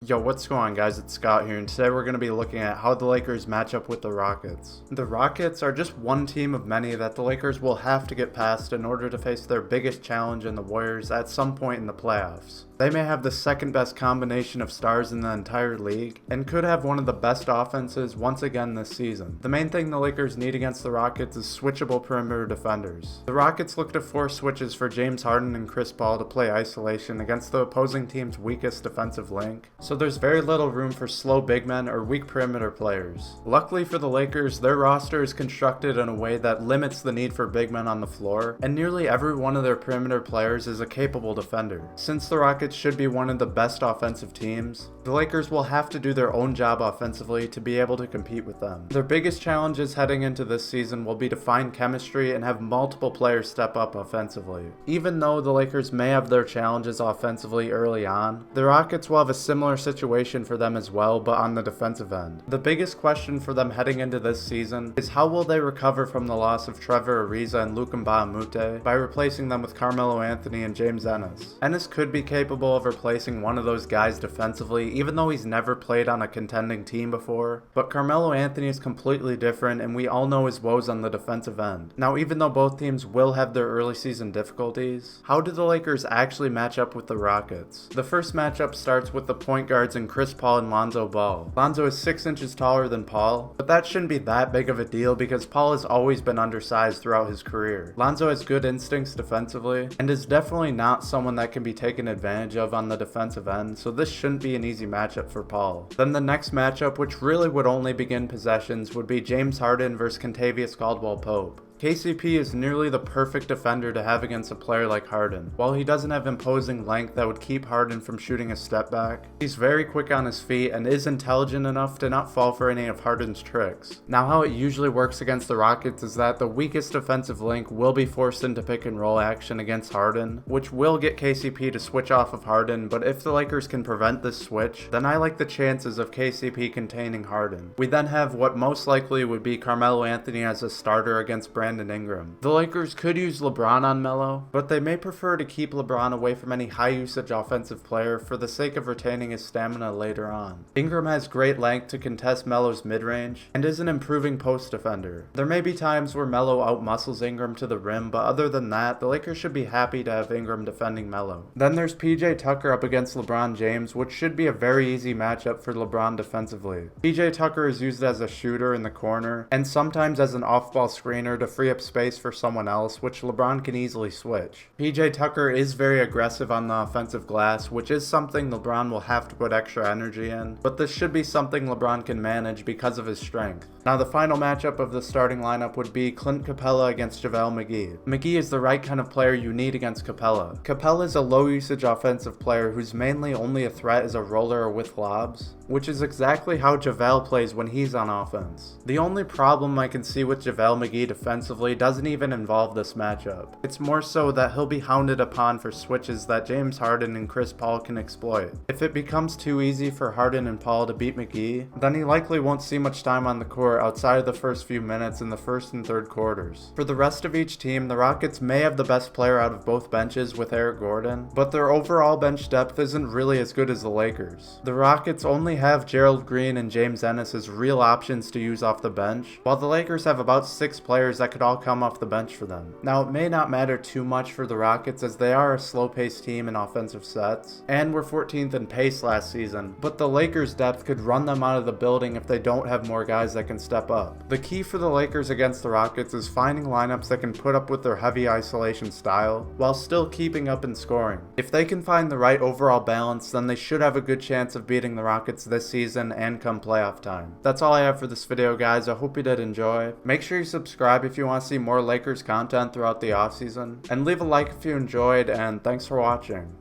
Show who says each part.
Speaker 1: Yo, what's going on, guys? It's Scott here, and today we're going to be looking at how the Lakers match up with the Rockets. The Rockets are just one team of many that the Lakers will have to get past in order to face their biggest challenge in the Warriors at some point in the playoffs. They may have the second best combination of stars in the entire league, and could have one of the best offenses once again this season. The main thing the Lakers need against the Rockets is switchable perimeter defenders. The Rockets look to force switches for James Harden and Chris Paul to play isolation against the opposing team's weakest defensive link, so there's very little room for slow big men or weak perimeter players. Luckily for the Lakers, their roster is constructed in a way that limits the need for big men on the floor, and nearly every one of their perimeter players is a capable defender. Since the Rockets should be one of the best offensive teams, the Lakers will have to do their own job offensively to be able to compete with them. Their biggest challenges heading into this season will be to find chemistry and have multiple players step up offensively. Even though the Lakers may have their challenges offensively early on, the Rockets will have a similar situation for them as well, but on the defensive end. The biggest question for them heading into this season is how will they recover from the loss of Trevor Ariza and Luc Mbah a Moute by replacing them with Carmelo Anthony and James Ennis. Ennis could be capable of replacing one of those guys defensively, even though he's never played on a contending team before, but Carmelo Anthony is completely different, and we all know his woes on the defensive end. Now, even though both teams will have their early season difficulties, how do the Lakers actually match up with the Rockets? The first matchup starts with the point guards in Chris Paul and Lonzo Ball. Lonzo is 6 inches taller than Paul, but that shouldn't be that big of a deal because Paul has always been undersized throughout his career. Lonzo has good instincts defensively, and is definitely not someone that can be taken advantage of on the defensive end, so this shouldn't be an easy matchup for Paul. Then the next matchup, which really would only begin possessions, would be James Harden versus Kentavious Caldwell-Pope. KCP is nearly the perfect defender to have against a player like Harden. While he doesn't have imposing length that would keep Harden from shooting a step back, he's very quick on his feet and is intelligent enough to not fall for any of Harden's tricks. Now, how it usually works against the Rockets is that the weakest defensive link will be forced into pick and roll action against Harden, which will get KCP to switch off of Harden, but if the Lakers can prevent this switch, then I like the chances of KCP containing Harden. We then have what most likely would be Carmelo Anthony as a starter against Brandon Ingram. The Lakers could use LeBron on Melo, but they may prefer to keep LeBron away from any high usage offensive player for the sake of retaining his stamina later on. Ingram has great length to contest Melo's mid-range and is an improving post defender. There may be times where Melo outmuscles Ingram to the rim, but other than that, the Lakers should be happy to have Ingram defending Melo. Then there's PJ Tucker up against LeBron James, which should be a very easy matchup for LeBron defensively. PJ Tucker is used as a shooter in the corner and sometimes as an off-ball screener to free up space for someone else, which LeBron can easily switch. PJ Tucker is very aggressive on the offensive glass, which is something LeBron will have to put extra energy in, but this should be something LeBron can manage because of his strength. Now, the final matchup of the starting lineup would be Clint Capella against JaVale McGee. McGee is the right kind of player you need against Capella. Capella is a low-usage offensive player whose mainly only a threat is a roller or with lobs, which is exactly how JaVale plays when he's on offense. The only problem I can see with JaVale McGee defensively doesn't even involve this matchup. It's more so that he'll be hounded upon for switches that James Harden and Chris Paul can exploit. If it becomes too easy for Harden and Paul to beat McGee, then he likely won't see much time on the court outside of the first few minutes in the first and third quarters. For the rest of each team, the Rockets may have the best player out of both benches with Eric Gordon, but their overall bench depth isn't really as good as the Lakers. The Rockets only have Gerald Green and James Ennis as real options to use off the bench, while the Lakers have about 6 players that could all come off the bench for them. Now, it may not matter too much for the Rockets as they are a slow-paced team in offensive sets, and were 14th in pace last season, but the Lakers' depth could run them out of the building if they don't have more guys that can step up. The key for the Lakers against the Rockets is finding lineups that can put up with their heavy isolation style, while still keeping up in scoring. If they can find the right overall balance, then they should have a good chance of beating the Rockets this season and come playoff time. That's all I have for this video, guys. I hope you did enjoy. Make sure you subscribe if you want to see more Lakers content throughout the offseason, and leave a like if you enjoyed, and thanks for watching.